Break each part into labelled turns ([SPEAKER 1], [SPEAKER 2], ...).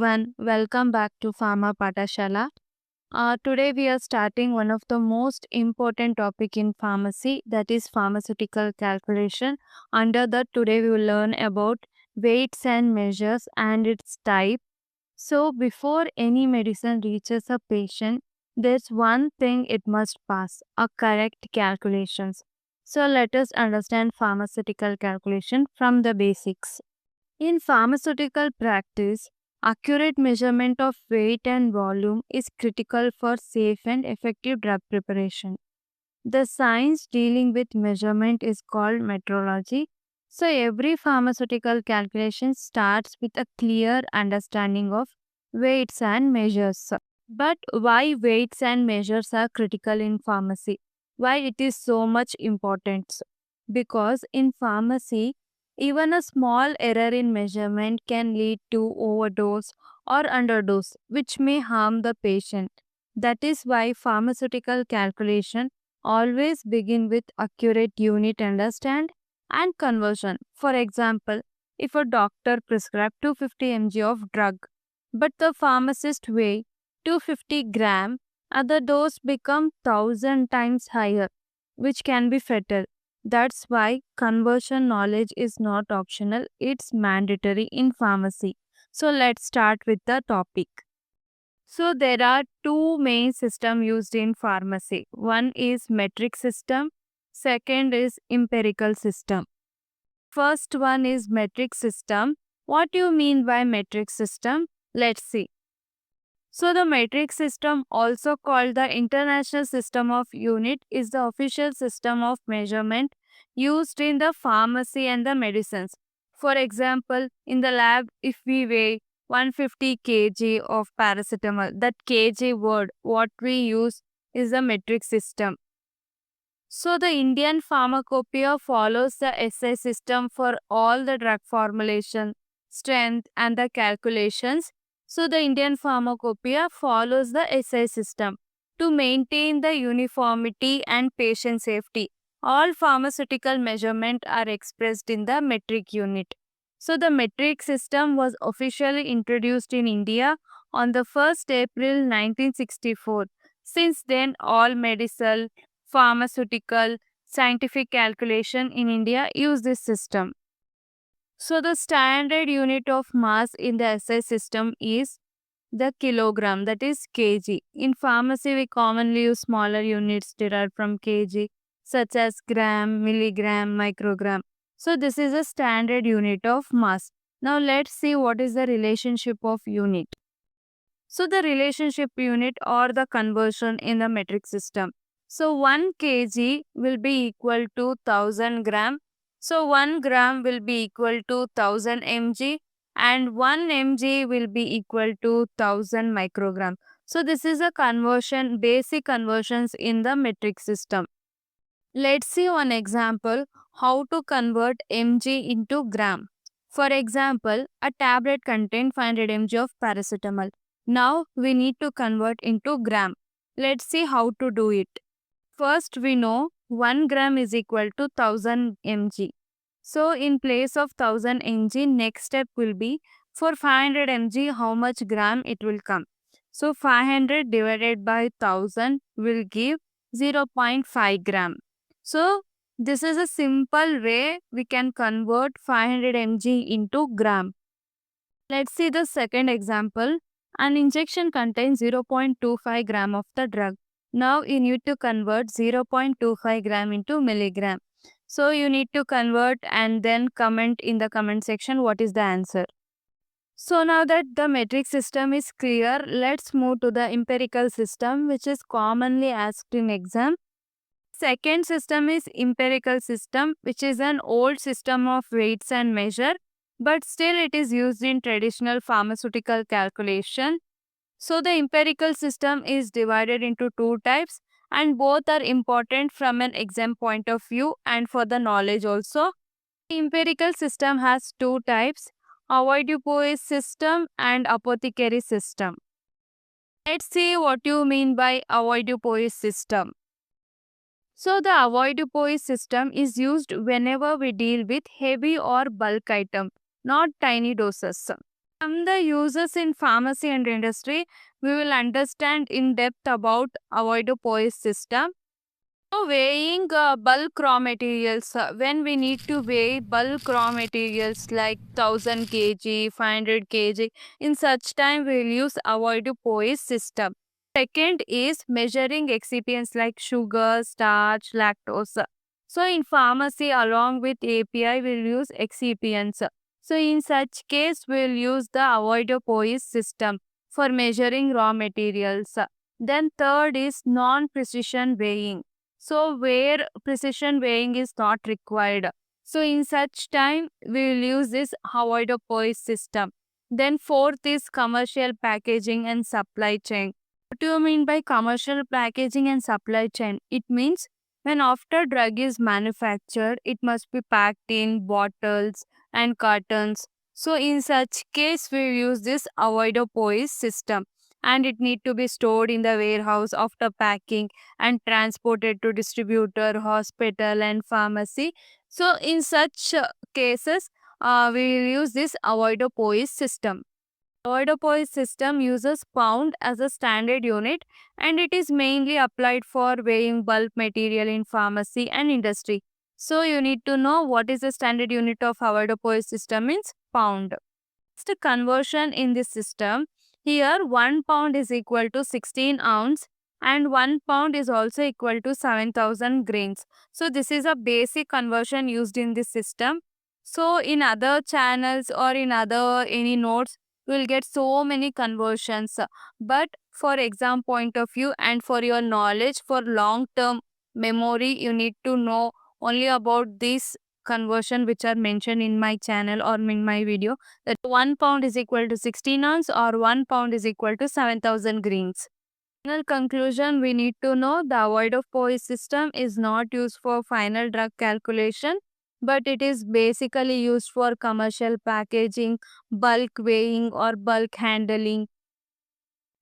[SPEAKER 1] everyone, welcome back to Pharma Patashala. Today we are starting one of the most important topic in pharmacy, that is pharmaceutical calculation. Under that, today we will learn about weights and measures and its type. So before any medicine reaches a patient, there's one thing it must pass, a correct calculations. So let us understand pharmaceutical calculation from the basics. In pharmaceutical practice, accurate measurement of weight and volume is critical for safe and effective drug preparation. The science dealing with measurement is called metrology. So, every pharmaceutical calculation starts with a clear understanding of weights and measures. But why weights and measures are critical in pharmacy? Why it is so much important? Because in pharmacy, even a small error in measurement can lead to overdose or underdose, which may harm the patient. That is why pharmaceutical calculation always begin with accurate unit understand and conversion. For example, if a doctor prescribed 250 mg of drug, but the pharmacist weigh 250 gram, the dose become 1000 times higher, which can be fatal. That's why conversion knowledge is not optional, it's mandatory in pharmacy. So let's start with the topic. So there are two main systems used in pharmacy. One is metric system, second is empirical system. First one is metric system. What do you mean by metric system? Let's see. So the metric system, also called the International System of Unit, is the official system of measurement used in the pharmacy and the medicines. For example, in the lab, if we weigh 150 kg of paracetamol, that kg word, what we use is the metric system. So the Indian pharmacopoeia follows the SI system for all the drug formulation, strength and the calculations. So the Indian pharmacopoeia follows the SI system to maintain the uniformity and patient safety. All pharmaceutical measurements are expressed in the metric unit. So the metric system was officially introduced in India on the 1st April 1964. Since then, all medical, pharmaceutical, scientific calculation in India use this system. So the standard unit of mass in the SI system is the kilogram, that is kg. In pharmacy, we commonly use smaller units derived from kg, such as gram, milligram, microgram. So this is a standard unit of mass. Now let's see what is the relationship of unit. So the relationship unit or the conversion in the metric system. So 1 kg will be equal to 1000 gram. So 1 gram will be equal to 1000 mg and 1 mg will be equal to 1000 microgram. So this is a conversion, basic conversions in the metric system. Let's see one example how to convert mg into gram. For example, a tablet contains 500 mg of paracetamol. Now we need to convert into gram. Let's see how to do it. First, we know 1 gram is equal to 1000 mg. So in place of 1000 mg, next step will be for 500 mg, how much gram it will come. So 500 divided by 1000 will give 0.5 gram. So this is a simple way we can convert 500 mg into gram. Let's see the second example. An injection contains 0.25 gram of the drug. Now you need to convert 0.25 gram into milligram. So you need to convert and then comment in the comment section what is the answer. So now that the metric system is clear, let's move to the empirical system, which is commonly asked in exam. Second system is empirical system, which is an old system of weights and measure, but still it is used in traditional pharmaceutical calculation. So the empirical system is divided into two types and both are important from an exam point of view and for the knowledge also. The empirical system has two types, avoidance system and apothecary system. Let's see what you mean by avoidance system. So the avoidance system is used whenever we deal with heavy or bulk item, not tiny doses. From the uses in pharmacy and industry, we will understand in depth about avoidance system. So weighing bulk raw materials, when we need to weigh bulk raw materials like 1000 kg, 500 kg, in such time we will use avoid poise system. Second is measuring excipients like sugar, starch, lactose. So in pharmacy along with API we will use excipients. So in such case we will use the avoid poise system for measuring raw materials. Then third is non-precision weighing. So where precision weighing is not required. So in such time, we will use this avoid poise system. Then fourth is commercial packaging and supply chain. What do you mean by commercial packaging and supply chain? It means when after drug is manufactured, it must be packed in bottles and cartons. So in such case, we use this avoid poise system, and it need to be stored in the warehouse after packing and transported to distributor, hospital and pharmacy. So in such cases, we will use this avoid-poise system. Avoid-poise system uses pound as a standard unit, and it is mainly applied for weighing bulk material in pharmacy and industry. So you need to know what is the standard unit of avoid-poise system means pound. The conversion in this system, here 1 pound is equal to 16 ounce and 1 pound is also equal to 7000 grains. So this is a basic conversion used in this system. So in other channels or in other any notes, you will get so many conversions. But for exam point of view and for your knowledge for long term memory, you need to know only about this conversion which are mentioned in my channel or in my video, that 1 pound is equal to 16 ounce or 1 pound is equal to 7000 greens. Final conclusion, we need to know the avoid of poise system is not used for final drug calculation, but it is basically used for commercial packaging, bulk weighing or bulk handling.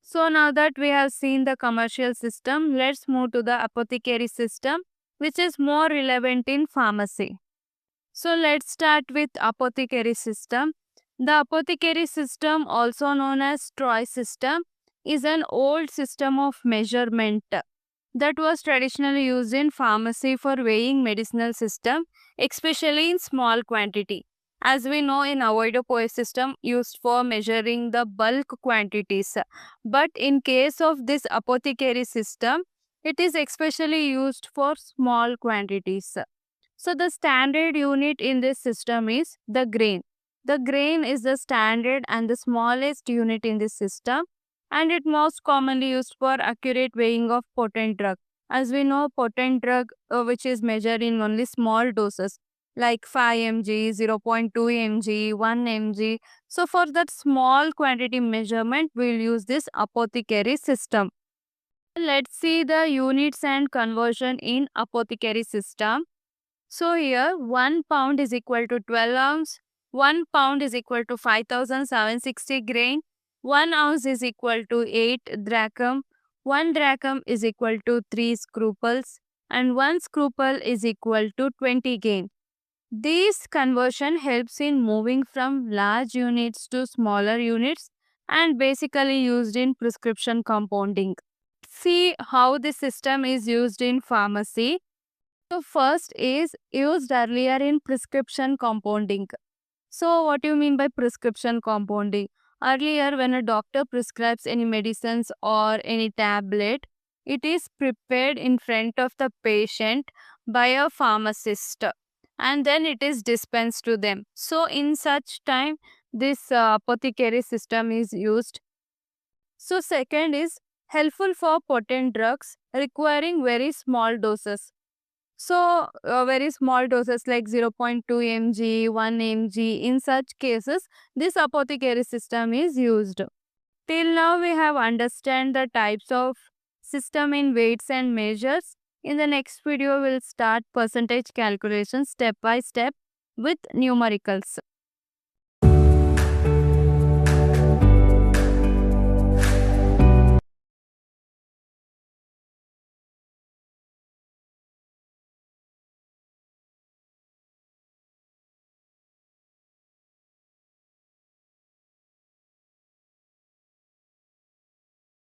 [SPEAKER 1] So now that we have seen the commercial system, let's move to the apothecary system, which is more relevant in pharmacy. So let's start with apothecary system. The apothecary system, also known as Troy system, is an old system of measurement that was traditionally used in pharmacy for weighing medicinal system, especially in small quantity. As we know, in avoid-poise system used for measuring the bulk quantities. But in case of this apothecary system, it is especially used for small quantities. So the standard unit in this system is the grain. The grain is the standard and the smallest unit in this system, and it most commonly used for accurate weighing of potent drug. As we know, potent drug which is measured in only small doses like 5 mg, 0.2 mg, 1 mg. So for that small quantity measurement, we will use this apothecary system. Let's see the units and conversion in apothecary system. So here 1 pound is equal to 12 ounce, 1 pound is equal to 5760 grain, 1 ounce is equal to 8 drachm, 1 drachm is equal to 3 scruples, and 1 scruple is equal to 20 grain. This conversion helps in moving from large units to smaller units and basically used in prescription compounding. See how this system is used in pharmacy. So first is used earlier in prescription compounding. So what do you mean by prescription compounding? Earlier when a doctor prescribes any medicines or any tablet, it is prepared in front of the patient by a pharmacist and then it is dispensed to them. So in such time this apothecary system is used. So second is helpful for potent drugs requiring very small doses. So, very small doses like 0.2 mg, 1 mg, in such cases, this apothecary system is used. Till now, we have understand the types of system in weights and measures. In the next video, we'll start percentage calculation step by step with numericals.